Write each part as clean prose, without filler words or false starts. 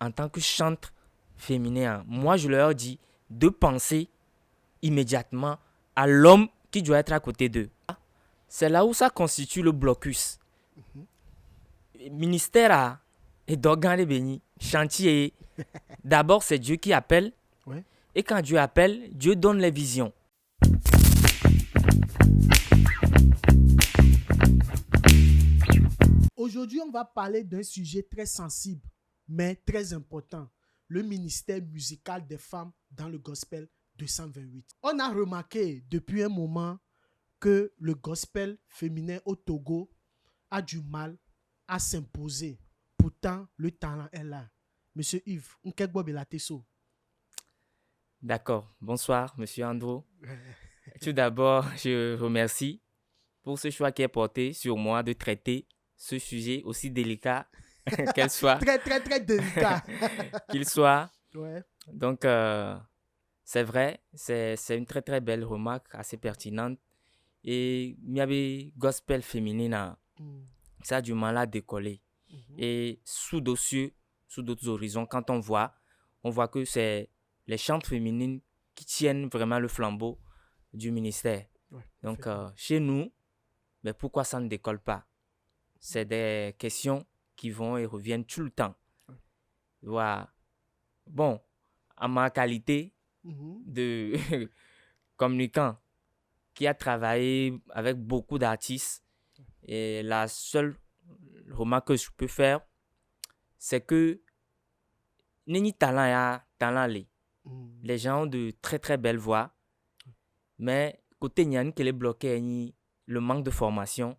en tant que chantre féminin, moi, je leur dis de penser immédiatement à l'homme qui doit être à côté d'eux. C'est là où ça constitue le blocus. Ministère et d'organes bénis, chantier. D'abord, c'est Dieu qui appelle. Ouais. Et quand Dieu appelle, Dieu donne les visions. Aujourd'hui, on va parler d'un sujet très sensible, mais très important. Le ministère musical des femmes dans le gospel 228. On a remarqué depuis un moment que le gospel féminin au Togo a du mal à s'imposer. Pourtant, le talent est là. Monsieur Yves, on peut boire la tesso. D'accord. Bonsoir, monsieur Andrew. Tout d'abord, je remercie pour ce choix qui est porté sur moi de traiter ce sujet aussi délicat qu'elle soit, Très, très, très délicat. qu'il soit. Ouais. Donc, c'est vrai, c'est une très très belle remarque, assez pertinente. Et il y avait gospel féminin, ça a du mal à décoller. Et sous d'autres cieux, sous d'autres horizons, quand on voit que c'est les chantes féminines qui tiennent vraiment le flambeau du ministère. Ouais, Donc, chez nous, mais pourquoi ça ne décolle pas? C'est des questions qui vont et reviennent tout le temps. Voilà. Bon, en ma qualité de communicant qui a travaillé avec beaucoup d'artistes, et la seule remarque que je peux faire, c'est que Nini talent ya talent li. Les gens ont de très très belles voix, mais côté Nyan qui est bloqué, le manque de formation,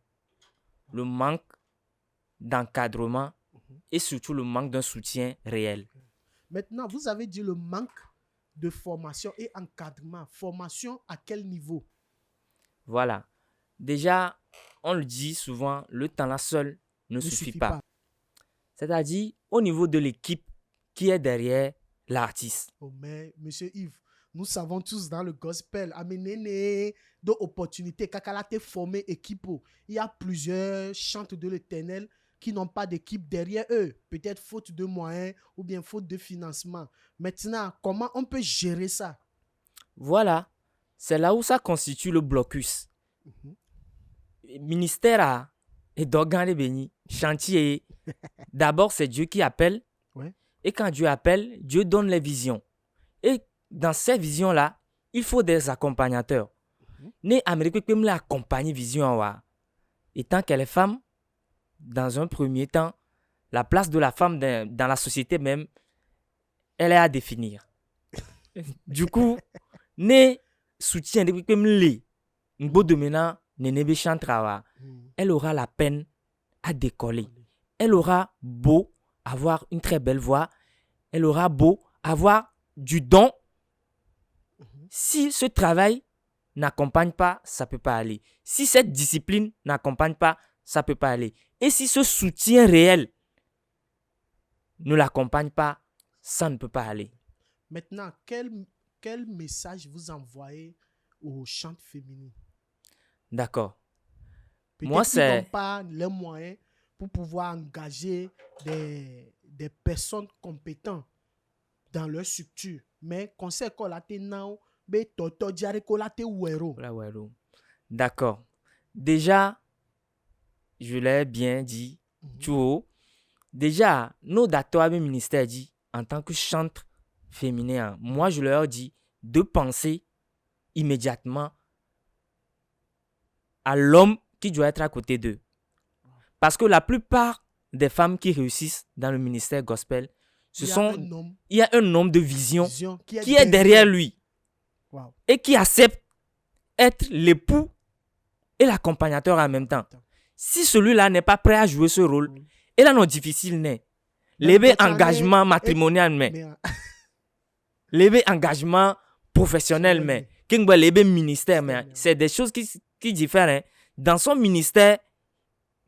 le manque d'encadrement et surtout le manque d'un soutien réel. Maintenant, vous avez dit le manque de formation et encadrement. Formation à quel niveau? Voilà. Déjà, on le dit souvent, le talent seul ne suffit pas. C'est-à-dire, au niveau de l'équipe qui est derrière l'artiste. Oh, mais, monsieur Yves, nous savons tous dans le gospel, amener d'opportunités, kakalate formé équipe. Il y a plusieurs chantes de l'Éternel qui n'ont pas d'équipe derrière eux. Peut-être faute de moyens ou bien faute de financement. Maintenant, comment on peut gérer ça? Voilà. C'est là où ça constitue le blocus. Ministère et d'organes bénis, chantier. D'abord, c'est Dieu qui appelle. Ouais. Et quand Dieu appelle, Dieu donne les visions. Et dans ces visions-là, il faut des accompagnateurs. Né Amérique peut me accompagner vision. Et tant qu'elle est femme, dans un premier temps, la place de la femme dans la société même, elle est à définir. Du coup, né soutien de peut me elle aura la peine à décoller. Elle aura beau avoir une très belle voix, elle aura beau avoir du don. Si ce travail n'accompagne pas, ça ne peut pas aller. Si cette discipline n'accompagne pas, ça ne peut pas aller. Et si ce soutien réel ne l'accompagne pas, ça ne peut pas aller. Maintenant, quel message vous envoyez aux chantes féminines? D'accord. Moi, c'est... Ils n'ont pas les moyens pour pouvoir engager des personnes compétentes dans leur structure. Mais conseil qu'on a maintenant, d'accord. Déjà, je l'ai bien dit, tout haut. Déjà, nos docteurs du ministère dit, en tant que chantre féminin, moi je leur dis de penser immédiatement à l'homme qui doit être à côté d'eux. Parce que la plupart des femmes qui réussissent dans le ministère gospel, il y a un homme de vision qui est derrière lui. Wow. Et qui accepte être l'époux et l'accompagnateur en même temps. Si celui-là n'est pas prêt à jouer ce rôle, et là non difficile n'est. Lever engagement matrimonial mais. Lever engagement professionnel mais. Lever ministère mais. C'est des choses qui diffèrent. Hein. Dans son ministère,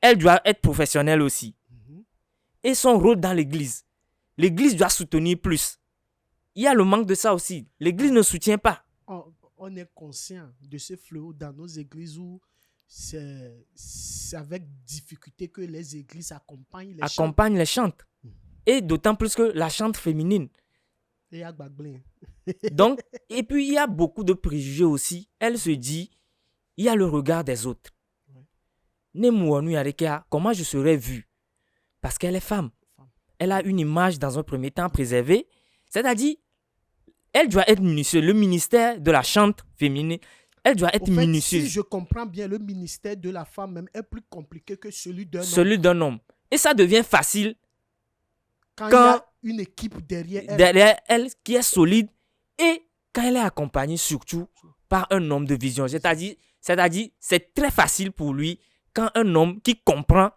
elle doit être professionnelle aussi. Et son rôle dans l'église. L'église doit soutenir plus. Il y a le manque de ça aussi. L'église ne soutient pas. On est conscient de ce fléau dans nos églises où c'est avec difficulté que les églises accompagnent les chantes. Les chantes. Et d'autant plus que la chante féminine. Et à Gbagblé. Donc, et puis il y a beaucoup de préjugés aussi. Elle se dit, il y a le regard des autres. Comment je serais vue? Parce qu'elle est femme. Elle a une image dans un premier temps préservée. C'est-à-dire, elle doit être minutieuse. Le ministère de la chante féminine, elle doit être minutieuse. Si je comprends bien, le ministère de la femme même est plus compliqué que celui d'un homme. Celui d'un homme. Et ça devient facile quand il y a une équipe derrière elle qui est solide et quand elle est accompagnée surtout par un homme de vision. C'est-à-dire, c'est très facile pour lui quand un homme qui comprend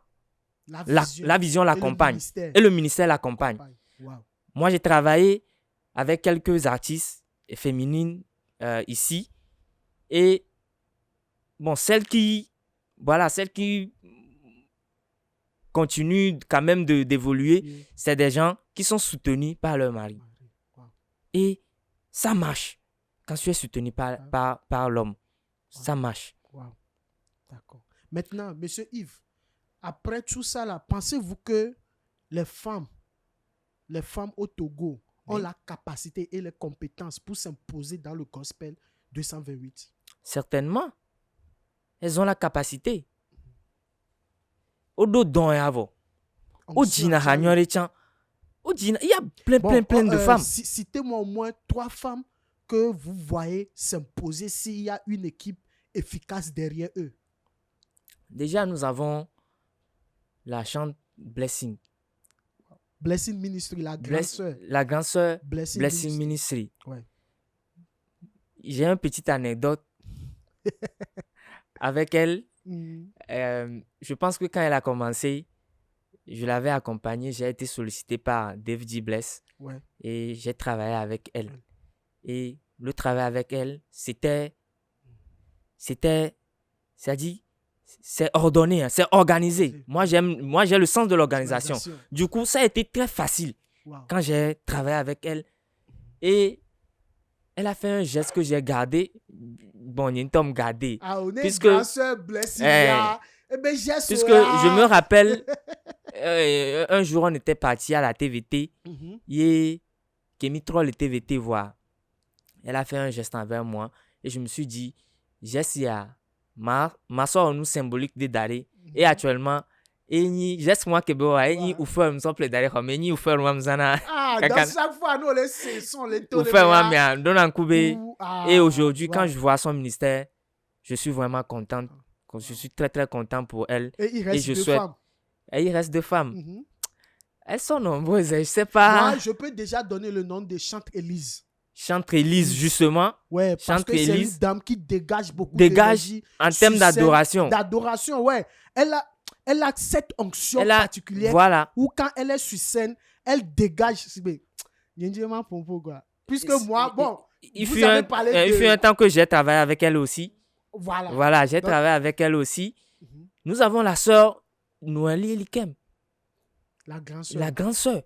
la vision l'accompagne et le ministère l'accompagne. Wow. Moi, j'ai travaillé avec quelques artistes féminines ici et bon, celles qui continuent quand même d'évoluer, c'est des gens qui sont soutenus par leur mari. Wow. Et ça marche quand tu es soutenu par l'homme. Wow. Ça marche. Wow. D'accord. Maintenant, monsieur Yves, après tout ça, là, pensez-vous que les femmes au Togo ont la capacité et les compétences pour s'imposer dans le gospel 228? Certainement. Elles ont la capacité. Il y a plein de femmes. Citez-moi au moins 3 femmes que vous voyez s'imposer s'il y a une équipe efficace derrière eux. Déjà, nous avons la chante Blessing. Blessing Ministry, la grande sœur. La grande sœur Blessing Ministry. Ouais. J'ai une petite anecdote avec elle. Je pense que quand elle a commencé, je l'avais accompagnée. J'ai été sollicité par Dave G. Bless. Ouais. Et j'ai travaillé avec elle. Et le travail avec elle, c'est-à-dire, c'est ordonné, c'est organisé. Moi, j'ai le sens de l'organisation. Du coup, ça a été très facile quand j'ai travaillé avec elle. Et elle a fait un geste que j'ai gardé. Bon, il y a une tombe gardée. Puisque je me rappelle, un jour, on était parti à la TVT. Et Kémitro, le TVT, voir. Elle a fait un geste envers moi. Et je me suis dit, geste, il y a ma soeur nous symbolique de Daré. Et actuellement, geste moi que bon, et ou faire me semble Daré, mais ou faire moi mzana. Dans chaque fois, nous, les sont les taux. Ou faire moi, mais donne un coup. Et aujourd'hui, quand je vois son ministère, je suis vraiment contente. Je suis très, très content pour elle. Et il reste deux femmes. Et il reste 2 femmes. Elles sont nombreuses, je ne sais pas. Moi, je peux déjà donner le nom de Chante Élise. Chante Élise, justement. Ouais, parce que c'est une dame qui dégage beaucoup d'énergie. En termes d'adoration. D'adoration, ouais. Elle a cette onction particulière. Voilà. Où quand elle est sur scène, elle dégage. Puisque moi, bon, il fut un temps que j'ai travaillé avec elle aussi. Voilà, j'ai travaillé avec elle aussi. Nous avons la sœur Noélie Elikem. La grande sœur. La grande sœur.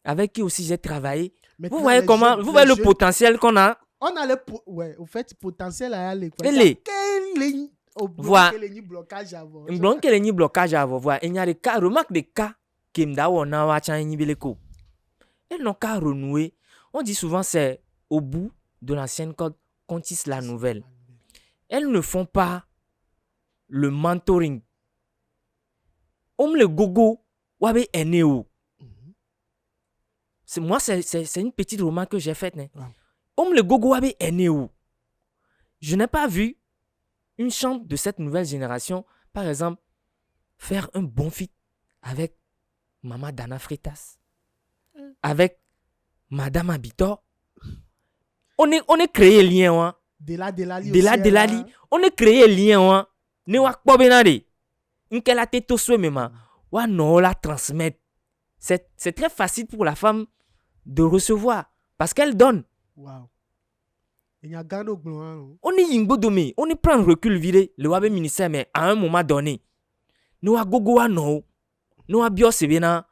Avec qui aussi j'ai travaillé. Maintenant, vous voyez le potentiel qu'on a. On a le potentiel à aller. Voilà. Blocage à voir. Il y a des cas, remarque des cas qui me donnent. Elles n'ont qu'à renouer. On dit souvent c'est au bout de l'ancienne code qu'on tisse la nouvelle. Elles ne font pas le mentoring. Le gogo wabe eneo. Moi, c'est une petite remarque que j'ai faite. Le gogo wabe eneo. Je n'ai pas vu une chante de cette nouvelle génération, par exemple, faire un bon feat avec Mama Dana Freitas, avec Madame Abitor. On est créé lien. Delali. On est créé lien. Ne wak bobenade. N'ke la tête au souhait même. Wa non la transmettre. C'est très facile pour la femme de recevoir parce qu'elle donne. Wow. On est yingbodomé, on est prendre recul viré le wabe ministère mais à un moment donné. Nous a gogo wa no. Nous a bio sebena.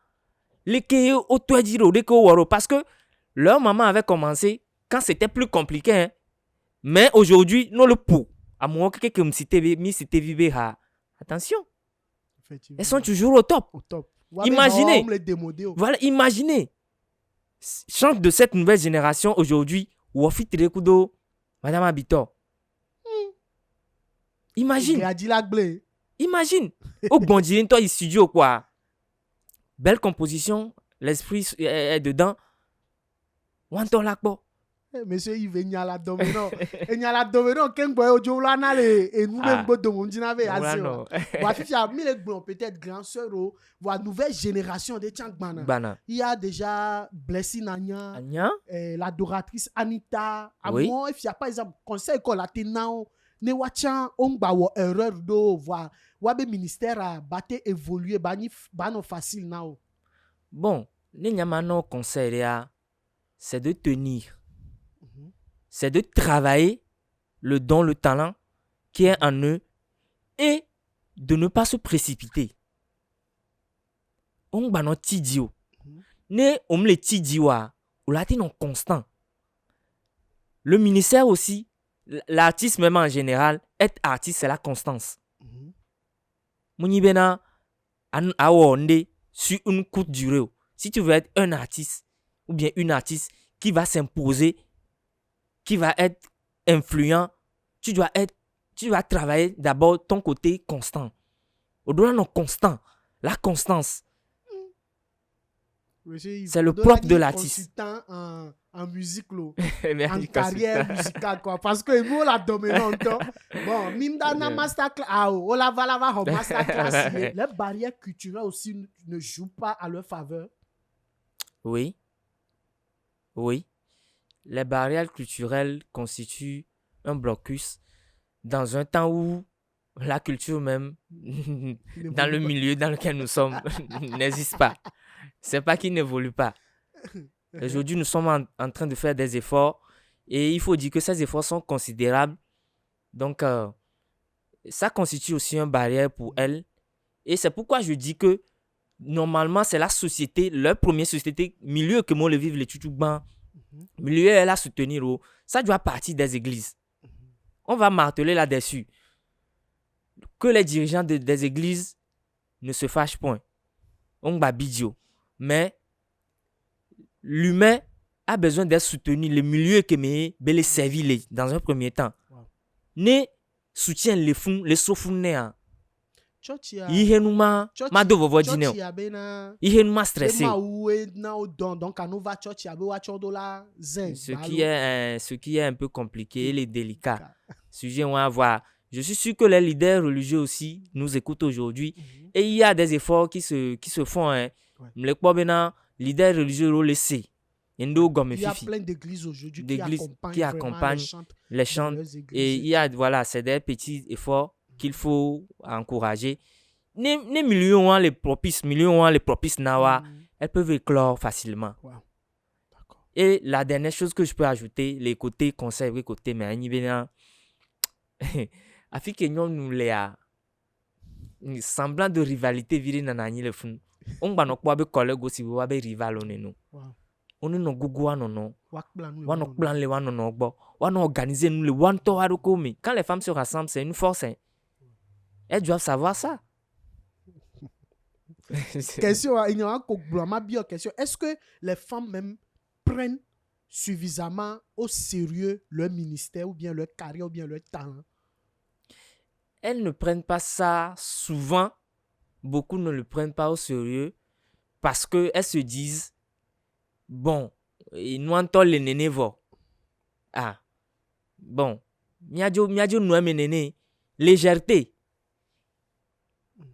Leke o toediro leko waro parce que leur maman avait commencé quand c'était plus compliqué. Hein. Mais aujourd'hui, nous le pour. À moins que quelqu'un me cite vibé ha. Attention. Elles sont toujours au top. Imaginez. Les démodés. Voilà, imaginez. Change de cette nouvelle génération aujourd'hui. Wofi Tirekudo, Madame Abito. Imagine. Imagine. Au Gondirin, toi, il studio quoi. Belle composition. L'esprit est dedans. Wanto lakbo. Monsieur Yves Nyala Domino. Nyala Domino, ken boy ojo lana le nous même bo domo ndina ve assez. Wa fifi a mis les bons peut-être grand sœur wa nouvelle génération de Tchankbana. Bana. Il y a déjà Blessing Anya, l'adoratrice Anita. Oui. Moi, il y a par exemple conseil ko la tenao ne wachan ongba wo erreur do wa be ministère a baté évoluer bani bano facile now. Bon, les nyamano conseil c'est de tenir. C'est de travailler le don, le talent qui est en eux et de ne pas se précipiter. On va notre tidio. Ne on le tidioa ou la non constant. Le ministère aussi, l'artiste même en général, être artiste c'est la constance. Mouni bena a onde sur une courte durée. Si tu veux être un artiste ou bien une artiste qui va s'imposer, qui va être influent, tu dois travailler d'abord ton côté constant. Au-delà non constant, la constance. C'est le propre de l'artiste. En musique, en carrière musicale, quoi. Parce que nous, la dominante, bon, Mindana Masterclass, Masterclass, les barrières culturelles aussi ne jouent pas à leur faveur. Oui. Oui. Les barrières culturelles constituent un blocus dans un temps où la culture même, dans le milieu dans lequel nous sommes, n'existe pas. C'est pas qu'il n'évolue pas. Aujourd'hui, nous sommes en train de faire des efforts et il faut dire que ces efforts sont considérables. Donc, ça constitue aussi une barrière pour elles. Et c'est pourquoi je dis que normalement, c'est la société, leur première société, milieu que moi le vivre les Tchoutoubans, milieu elle a soutenir, ça doit partir des églises. On va marteler là-dessus. Que les dirigeants des églises ne se fâchent point. On va bidio. Mais l'humain a besoin d'être soutenu. Le milieu que me les servir dans un premier temps. Ne soutient les fonds, les sofounés. Ihenuma mado vovodine. Ihenuma stressé. Ce qui est un peu compliqué, il est délicat. Sujet on va voir. Je suis sûr que les leaders religieux aussi nous écoutent aujourd'hui et il y a des efforts qui se font. Les leaders religieux le laissent. Il y a plein d'églises aujourd'hui qui accompagnent les chants et il y a voilà, c'est des petits efforts qu'il faut encourager. Les millions les propices nawa, elles peuvent éclore facilement. Wow. D'accord. Et la dernière chose que je peux ajouter, les côtés conseils, les côtés mais ni bien afin que nous les semblant de rivalité virée nanani le fond. On va nous quoi be collègue aussi va be rival on nous. On nous gougou non. On nous plan les one non bo. On organiser nous le one to haroko. Quand les femmes se rassemblent, c'est une force. Elles doivent savoir ça. Question, il y a une question. Est-ce que les femmes même prennent suffisamment au sérieux leur ministère ou bien leur carrière ou bien leur talent? Elles ne prennent pas ça souvent. Beaucoup ne le prennent pas au sérieux parce qu'elles se disent bon, nous entendons les nénés vont. Ah, bon, miadio nous aime néné. Légèreté.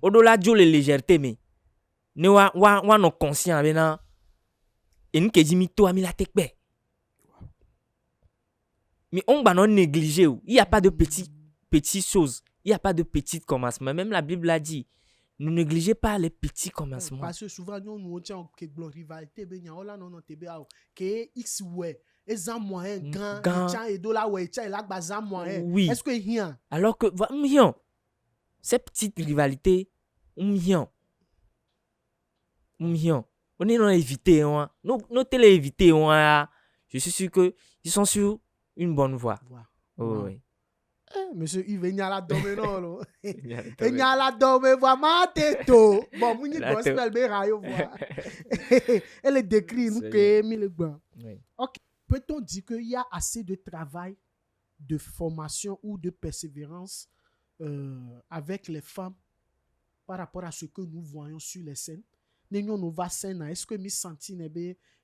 Au-delà de la légèreté, mais nous sommes conscients maintenant. Et nous disons mito ami la tekbe. Mais on va non négliger. Il n'y a pas de petites choses. Il n'y a pas de petites commencements. Même la Bible a dit, ne négligez pas les petits commencements. Parce que souvent, nous avons une rivalité. Nous avons que X ouais. Et un moyen grand. Et dollar ouais. Et là, bazar moyen. Oui. Est-ce que rien? Alors que, ces petites rivalités, on est non évité. Nous télé évité. Je suis sûr qu'ils sont sur une bonne voie. Wow. Oui. Monsieur Yves, il y a la domme, non? Il y a le Il y domaine. a la domme, vraiment, t'es tôt. Bon, mon La gospel, mais rayo, voilà. Elle est décrite, nous, C'est que mille blancs. Oui. Ok. Peut-on dire qu'il y a assez de travail, de formation ou de persévérance avec les femmes par rapport à ce que nous voyons sur les scènes? Nous va scène, est-ce que nous sentons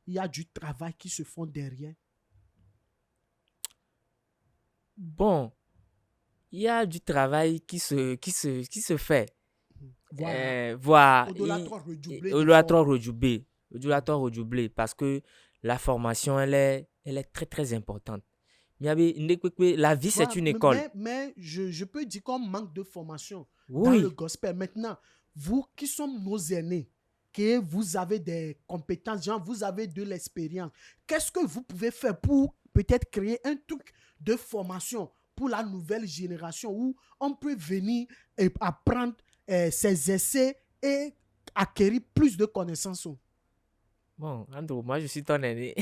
il y a du travail qui se font derrière? Bon, il y a du travail qui se fait. Voilà. Voilà. Au-delà trop redoublé Au-delà d'efforts. trop redoublé. Au-delà trop redoublé parce que la formation, elle est très, très importante. La vie, c'est Voilà, une école. mais je peux dire qu'on manque de formation dans Oui. le gospel. Maintenant, vous qui sommes nos aînés, que vous avez des compétences, genre vous avez de l'expérience, qu'est-ce que vous pouvez faire pour peut-être créer un truc de formation pour la nouvelle génération où on peut venir et apprendre ses essais et acquérir plus de connaissances? Bon, Andrew, moi, je suis ton aîné.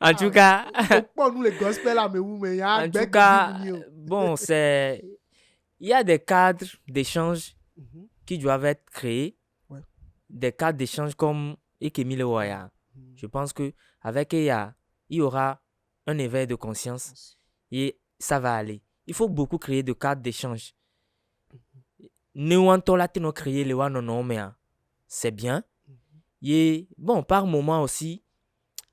En tout cas, Pourquoi nous les gospels là, mais vous, mais il y a en tout cas, bon, il y a des cadres d'échange qui doivent être créés. Ouais. Des cadres d'échange comme Ekemi Lewaya. Je pense qu'avec EYA, il y aura un éveil de conscience et ça va aller. Il faut beaucoup créer de cadres d'échange. Nous avons créé les Wanonomea. C'est bien. Et bon, par moment aussi,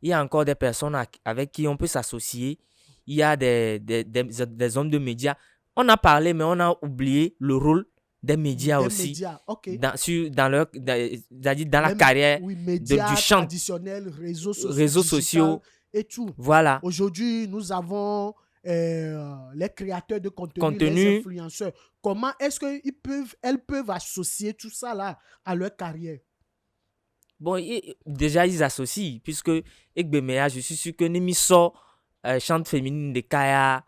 il y a encore des personnes avec qui on peut s'associer. Il y a des hommes de médias. On a parlé, mais on a oublié le rôle des médias aussi. Médias, ok. Dans la carrière médias du chant. Traditionnels, réseaux sociaux et tout. Voilà. Aujourd'hui, nous avons les créateurs de contenu, les influenceurs. Comment est-ce qu'elles peuvent associer tout ça là à leur carrière? Bon, déjà, ils associent, puisque Ekbemea, je suis sûr que Nemiso chante féminine de Kaya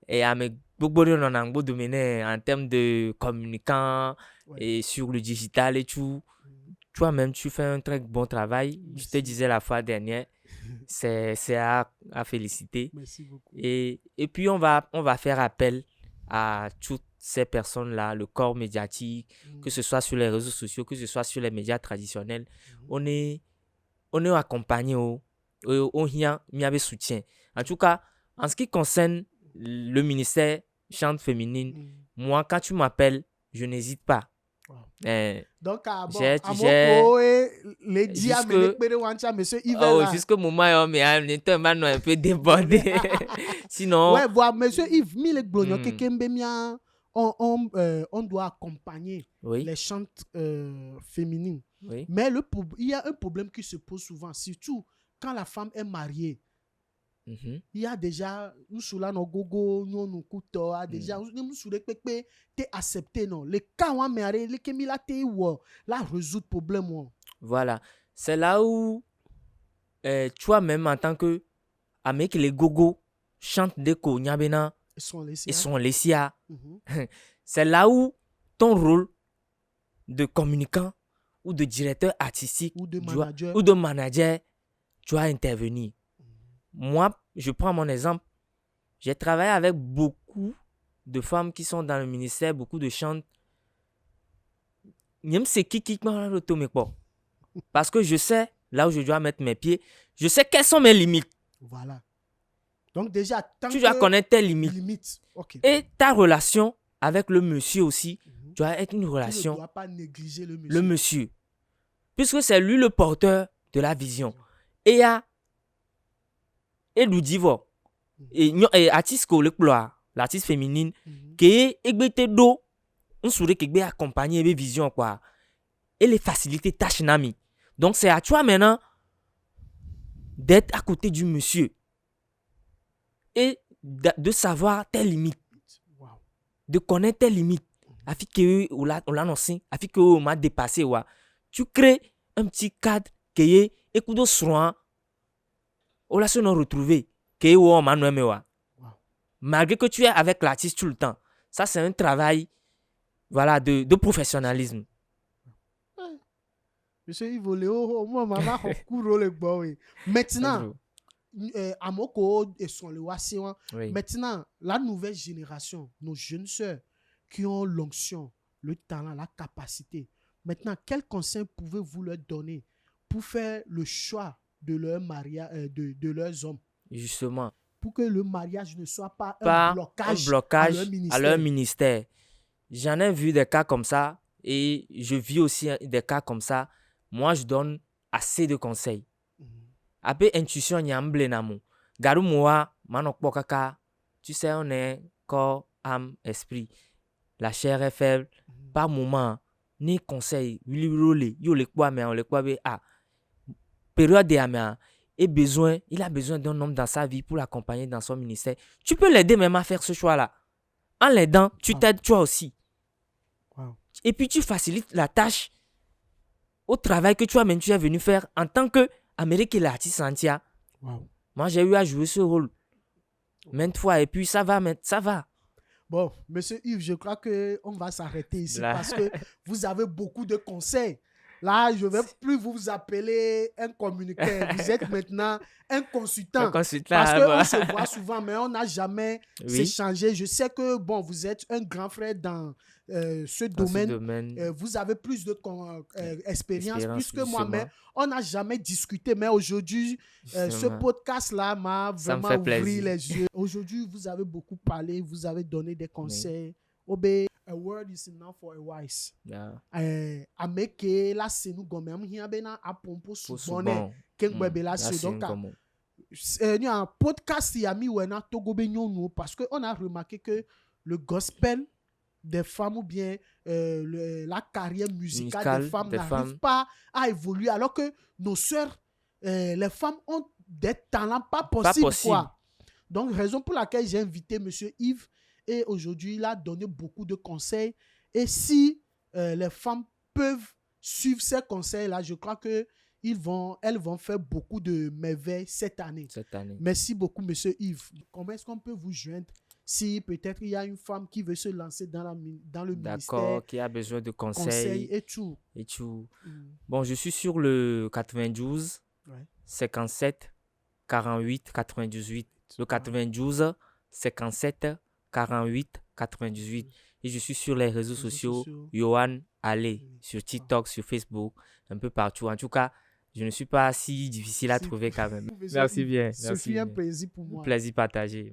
et à mes beaucoup de domaine en termes de communicants et sur le digital et tout. Toi-même, tu fais un très bon travail. Merci. Je te disais la fois dernière, c'est à féliciter. Merci beaucoup. Et puis, on va faire appel à toutes ces personnes-là, le corps médiatique, que ce soit sur les réseaux sociaux, que ce soit sur les médias traditionnels. On est accompagné, on y a soutien. En tout cas, en ce qui concerne le ministère chante féminine, moi, quand tu m'appelles, je n'hésite pas. Donc, jusqu'au moment où on est un peu débordé. Sinon, ouais, voilà, monsieur Yves, on doit accompagner les chantes féminines. Oui. Mais il y a un problème qui se pose souvent, surtout quand la femme est mariée. Il y a déjà nous soula no gogo nous couteau déjà nous soule pepe t'es accepté non les cas on marié les kemila t'es ou là résoudre problème. Voilà, c'est là où toi-même en tant que avec les gogo chantent des ko nyabena ils sont laissés. C'est là où ton rôle de communicant ou de directeur artistique ou de manager tu dois intervenir. Moi, je prends mon exemple. J'ai travaillé avec beaucoup de femmes qui sont dans le ministère, beaucoup de chantes. Parce que je sais là où je dois mettre mes pieds. Je sais quelles sont mes limites. Voilà. Donc déjà, tu dois connaître tes limites. Okay. Et ta relation avec le monsieur aussi doit être une relation. Tu ne dois pas négliger le monsieur. Puisque c'est lui le porteur de la vision. Et il y a Divo et artiste l'artiste féminine qui est do on souhaite que accompagner les visions quoi et les faciliter tâches nami. Donc c'est à toi maintenant d'être à côté du monsieur et de savoir tes limites, de connaître tes limites afin que on l'a annoncé afin que on m'a dépassé tu crées un petit cadre qui est écoute soin on l'a se retrouver malgré que tu es avec l'artiste tout le temps. Ça c'est un travail voilà de professionnalisme. Monsieur Yves Léo, moi maman court le boy. Maintenant Amoko et son le Wassiwan. Oui. Maintenant, la nouvelle génération, nos jeunes sœurs qui ont l'onction, le talent, la capacité. Maintenant, quel conseil pouvez-vous leur donner pour faire le choix de leur mariage, de leurs hommes, Justement, pour que le mariage ne soit pas un pas un blocage blocage à leur à ministère? leur ministère. J'en ai vu des cas comme ça et je vis aussi des cas comme ça. Moi, je donne assez de conseils. Après, intuition, il y a un blénamo. Garou moi, manok kaka. Tu sais, on est corps, âme, esprit. La chair est faible. Par moment, ni conseil, yo le quoi, mais on le quoi, ah, période de amia. Et besoin, il a besoin d'un homme dans sa vie pour l'accompagner dans son ministère. Tu peux l'aider même à faire ce choix-là. En l'aidant, tu t'aides toi aussi. Wow. Et puis tu facilites la tâche au travail que toi-même tu es venu faire en tant qu'Amérique et l'artiste entière. Wow. Moi, j'ai eu à jouer ce rôle maintes fois et puis ça va, ça va. Bon, monsieur Yves, je crois qu'on va s'arrêter ici Là. parce que vous avez beaucoup de conseils. Là, je ne vais plus vous appeler un communicateur. Vous êtes maintenant un consultant. Un consultant, Parce bah. qu'on se voit souvent, mais on n'a jamais s'échangé. Je sais que bon, vous êtes un grand frère dans ce domaine. Vous avez plus d'expérience plus que moi, mais on n'a jamais discuté. Mais aujourd'hui, ce podcast-là m'a vraiment ouvert les yeux. Aujourd'hui, vous avez beaucoup parlé, vous avez donné des conseils. Oui. A word is enough for a wise. Ameke la senu gome am hiya bena apompo subone kengbe la se donc un podcast yami wena togo be nyonu parce que on a remarqué que le gospel des femmes ou bien la carrière musicale des femmes n'arrive pas à évoluer alors que nos sœurs les femmes ont des talents pas possibles. Quoi. Donc raison pour laquelle j'ai invité monsieur Yves. Et aujourd'hui, il a donné beaucoup de conseils. Et si les femmes peuvent suivre ces conseils-là, je crois qu'elles vont faire beaucoup de merveilles cette année. Merci beaucoup, monsieur Yves. Comment est-ce qu'on peut vous joindre si peut-être il y a une femme qui veut se lancer dans le ministère? D'accord, qui a besoin de conseils et tout. Bon, je suis sur le 92, 57, 48, 98. Le 92, 57, 48, 98. Et je suis sur les réseaux sociaux, Yohan Allé, sur TikTok, sur Facebook, un peu partout. En tout cas, je ne suis pas si difficile à trouver quand même. Merci bien. Ce fut un plaisir pour moi. Plaisir partagé.